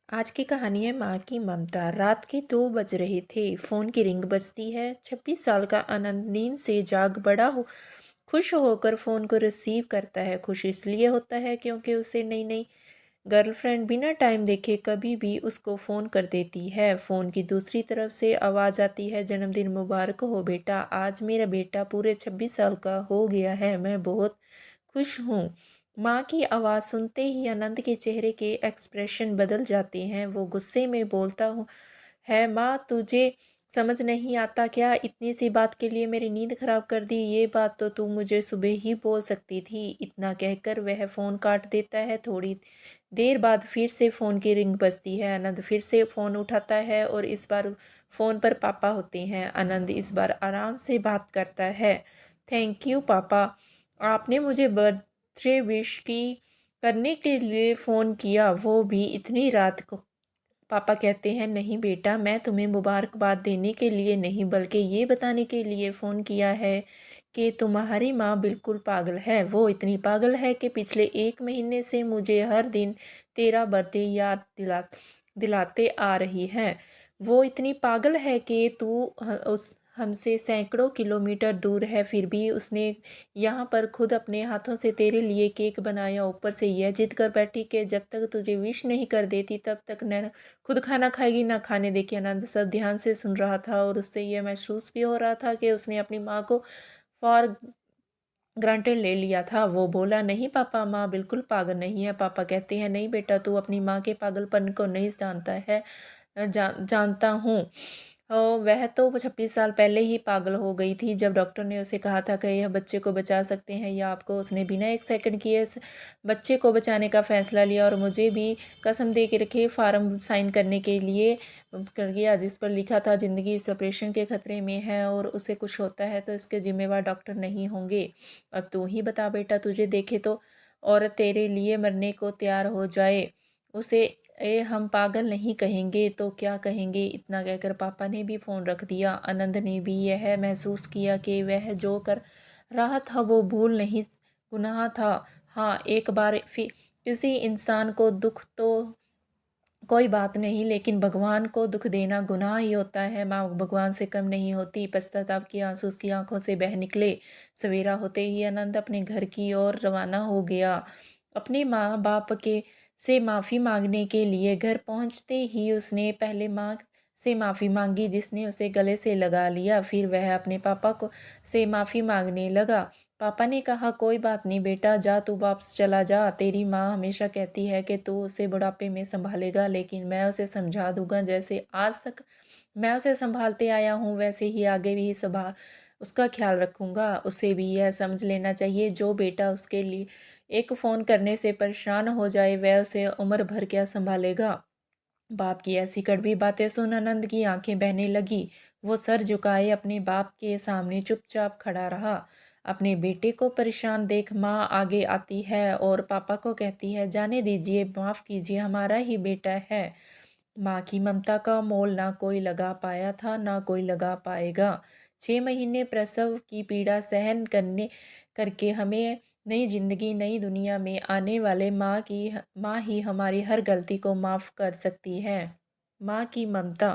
आज की कहानी है माँ की ममता। रात के 2 बज रहे थे। फ़ोन की रिंग बजती है। 26 साल का आनंद नींद से जाग बड़ा हो खुश होकर फ़ोन को रिसीव करता है। खुश इसलिए होता है क्योंकि उसे नई नई गर्लफ्रेंड बिना टाइम देखे कभी भी उसको फ़ोन कर देती है। फ़ोन की दूसरी तरफ से आवाज़ आती है, जन्मदिन मुबारक हो बेटा। आज मेरा बेटा पूरे 26 साल का हो गया है। मैं बहुत खुश हूँ। माँ की आवाज़ सुनते ही आनंद के चेहरे के एक्सप्रेशन बदल जाते हैं। वो गुस्से में बोलता हूँ है, माँ तुझे समझ नहीं आता क्या? इतनी सी बात के लिए मेरी नींद खराब कर दी। ये बात तो तू मुझे सुबह ही बोल सकती थी। इतना कहकर वह फ़ोन काट देता है। थोड़ी देर बाद फिर से फ़ोन की रिंग बजती है। आनंद फिर से फ़ोन उठाता है और इस बार फ़ोन पर पापा होते हैं। आनंद इस बार आराम से बात करता है। थैंक यू पापा, आपने मुझे बर्थडे विश की करने के लिए फ़ोन किया, वो भी इतनी रात को। पापा कहते हैं, नहीं बेटा, मैं तुम्हें मुबारकबाद देने के लिए नहीं बल्कि ये बताने के लिए फ़ोन किया है कि तुम्हारी माँ बिल्कुल पागल है। वो इतनी पागल है कि पिछले 1 महीने से मुझे हर दिन तेरा बर्थडे याद दिलाते आ रही है। वो इतनी पागल है कि तू उस हमसे सैकड़ों किलोमीटर दूर है, फिर भी उसने यहाँ पर खुद अपने हाथों से तेरे लिए केक बनाया। ऊपर से यह जिद कर बैठी कि जब तक तुझे विश नहीं कर देती तब तक न खुद खाना खाएगी ना खाने देगी। आनंद सब ध्यान से सुन रहा था और उससे यह महसूस भी हो रहा था कि उसने अपनी माँ को फॉर ग्रांटेड ले लिया था। वो बोला, नहीं पापा, माँ बिल्कुल पागल नहीं है। पापा कहते हैं, नहीं बेटा, तू अपनी माँ के पागलपन को नहीं जानता है। जानता हूँ। वह तो 26 साल पहले ही पागल हो गई थी जब डॉक्टर ने उसे कहा था कि यह बच्चे को बचा सकते हैं या आपको। उसने बिना 1 सेकंड किए इस बच्चे को बचाने का फैसला लिया और मुझे भी कसम दे के रखे फार्म साइन करने के लिए कर गया, जिस पर लिखा था ज़िंदगी इस ऑपरेशन के खतरे में है और उसे कुछ होता है तो इसके ज़िम्मेवार डॉक्टर नहीं होंगे। अब तू ही बता बेटा, तुझे देखे तो औरत तेरे लिए मरने को तैयार हो जाए, उसे हम पागल नहीं कहेंगे तो क्या कहेंगे? इतना कहकर पापा ने भी फ़ोन रख दिया। आनंद ने भी यह महसूस किया कि वह जो कर रहा था वो भूल नहीं, गुनाह था। हाँ, एक बार फिर किसी इंसान को दुख तो कोई बात नहीं, लेकिन भगवान को दुख देना गुनाह ही होता है। माँ भगवान से कम नहीं होती। पश्चाताप के आंसू उसकी आंखों से बह निकले। सवेरा होते ही आनंद अपने घर की ओर रवाना हो गया। अपने माँ बाप के से माफ़ी मांगने के लिए घर पहुँचते ही उसने पहले माँ से माफ़ी मांगी, जिसने उसे गले से लगा लिया। फिर वह अपने पापा को से माफ़ी मांगने लगा। पापा ने कहा, कोई बात नहीं बेटा, जा तू वापस चला जा। तेरी माँ हमेशा कहती है कि तू उसे बुढ़ापे में संभालेगा, लेकिन मैं उसे समझा दूंगा। जैसे आज तक मैं उसे संभालते आया हूँ वैसे ही आगे भी संभाल उसका ख्याल रखूंगा। उसे भी यह समझ लेना चाहिए, जो बेटा उसके लिए एक फ़ोन करने से परेशान हो जाए वह उसे उम्र भर क्या संभालेगा। बाप की ऐसी कड़वी बातें सुन आनंद की आंखें बहने लगी। वो सर झुकाए अपने बाप के सामने चुपचाप खड़ा रहा। अपने बेटे को परेशान देख माँ आगे आती है और पापा को कहती है, जाने दीजिए, माफ़ कीजिए, हमारा ही बेटा है। माँ की ममता का मोल ना कोई लगा पाया था, ना कोई लगा पाएगा। 6 महीने प्रसव की पीड़ा सहन करने करके हमें नई जिंदगी, नई दुनिया में आने वाले माँ ही हमारी हर गलती को माफ़ कर सकती है। माँ की ममता।